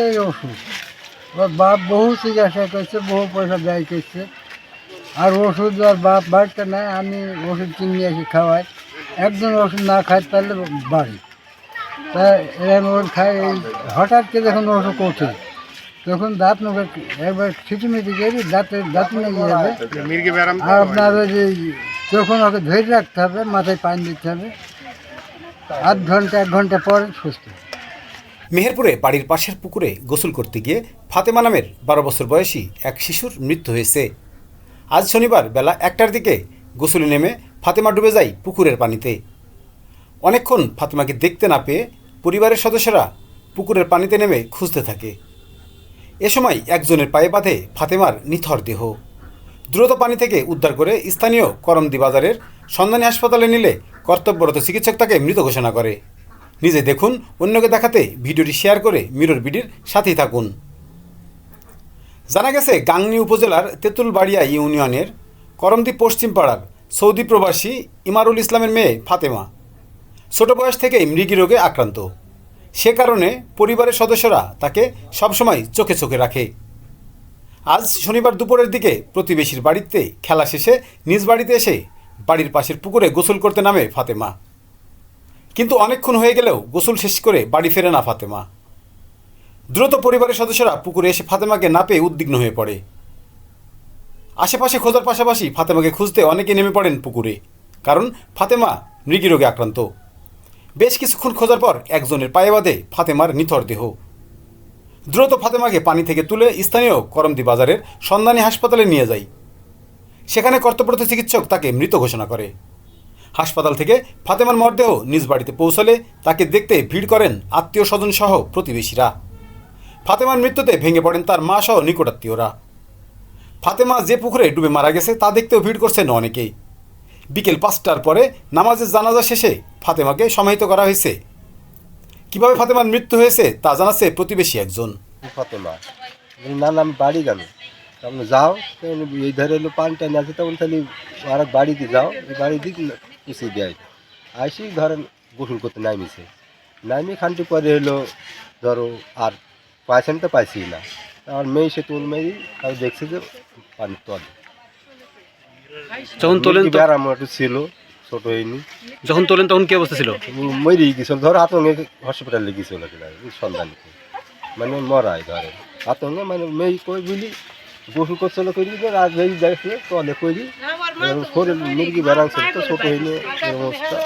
এই ওষুধ ওর বাপ বহু চিকিৎসা করছে, বহু পয়সা ব্যয় করছে, আর ওষুধ আর বাপ বাড়িতে নেয়, আমি ওষুধ কিনে এসে খাওয়াই। একজন ওষুধ না খায় তাহলে বাড়ি, তা এরকম ওষুধ খায়। এই হঠাৎ করে যখন ওষুধ ওঠে তখন দাঁত মুখে একবার ছিটিমিটি গেলে দাঁতে লেগে যাবে। আর আপনার ওই যে যখন ওকে ধরে রাখতে হবে, মাথায় পানি দিতে হবে, আধ ঘন্টা 1 ঘন্টা পরে সুস্থ। মেহেরপুরে বাড়ির পাশের পুকুরে গোসল করতে গিয়ে ফাতেমা নামের 12 বছর বয়সী এক শিশুর মৃত্যু হয়েছে। আজ শনিবার বেলা 1টার দিকে গোসলে নেমে ফাতেমা ডুবে যায় পুকুরের পানিতে। অনেকক্ষণ ফাতেমাকে দেখতে না পেয়ে পরিবারের সদস্যরা পুকুরের পানিতে নেমে খুঁজতে থাকে। এ সময় একজনের পায়ে বাঁধে ফাতেমার নিথর দেহ। দ্রুত পানি থেকে উদ্ধার করে স্থানীয় করমদি বাজারের সন্ধানী হাসপাতালে নিলে কর্তব্যরত চিকিৎসক তাকে মৃত ঘোষণা করে। নিজে দেখুন, অন্যকে দেখাতে ভিডিওটি শেয়ার করে মিরর বিডির সাথেই থাকুন। জানা গেছে, গাংনী উপজেলার তেঁতুলবাড়িয়া ইউনিয়নের করমদি পশ্চিম পাড়ার সৌদি প্রবাসী ইমারুল ইসলামের মেয়ে ফাতেমা ছোট বয়স থেকেই মৃগী রোগে আক্রান্ত। সে কারণে পরিবারের সদস্যরা তাকে সবসময় চোখে চোখে রাখে। আজ শনিবার দুপুরের দিকে প্রতিবেশীর বাড়িতে খেলা শেষে নিজ বাড়িতে এসে বাড়ির পাশের পুকুরে গোসল করতে নামে ফাতেমা। কিন্তু অনেকক্ষণ হয়ে গেলেও গোসল শেষ করে বাড়ি ফেরে না ফাতেমা। দ্রুত পরিবারের সদস্যরা পুকুরে এসে ফাতেমাকে না পেয়ে উদ্বিগ্ন হয়ে পড়ে। আশেপাশে খোঁজার পাশাপাশি ফাতেমাকে খুঁজতে অনেকে নেমে পড়েন পুকুরে, কারণ ফাতেমা মৃগী রোগে আক্রান্ত। বেশ কিছুক্ষণ খোঁজার পর একজনের পায়ে বাঁধে ফাতেমার নিথর দেহ। দ্রুত ফাতেমাকে পানি থেকে তুলে স্থানীয় করমদি বাজারের সন্ধানী হাসপাতালে নিয়ে যায়। সেখানে কর্তব্যরত চিকিৎসক তাকে মৃত ঘোষণা করে। হাসপাতাল থেকে ফাতেমার মরদেহ নিজ বাড়িতে পৌঁছলে তাকে দেখতে ভিড় করেন আত্মীয় স্বজন সহ প্রতিবেশীরা। ফাতেমার মৃত্যুতে ভেঙে পড়েন তার মা সহ নিকটাত্মীয়রা। ফাতেমা যে পুকুরে ডুবে মারা গেছে তা দেখতেও ভিড় করছেন অনেকেই। বিকেল 5টার পরে নামাজের জানাজা শেষে ফাতেমাকে সমাহিত করা হয়েছে। কিভাবে ফাতেমার মৃত্যু হয়েছে তা জানাচ্ছে প্রতিবেশী একজন। ফাতেমা না, আমি বাড়ি গেল, তখন যাও এই ধারে এলো পানিটা নিয়ে আসে, তখন তাহলে আর এক বাড়িতে যাও, এই বাড়ি দিক পুষিয়ে দেয়। আসি ধরেন গোসল করতে নামিছে, নামি খানটি পরে হলো ধরো আর পাইছেন তো পাইছি না। আমার মেয়ে সে তোল মেয়ে তাও দেখছে যে পানির তলে যখন তোলেন ব্যারাম একটু ছিল, ছোট হয়নি। যখন তোলেন তখন কি অবস্থা ছিল? মরি গেছিল, ধরো আতঙ্কে হসপিটালে গেছিল সন্ধানে, মানে মরাই ধরে আতঙ্কে, মানে মেয়ে কই বুঝলি গোসল করছিল করি আর মেয়ে দেখলে তলে করি শরীর মুরগি বেড়ান ছিল তো ছোট হয়নি অবস্থা।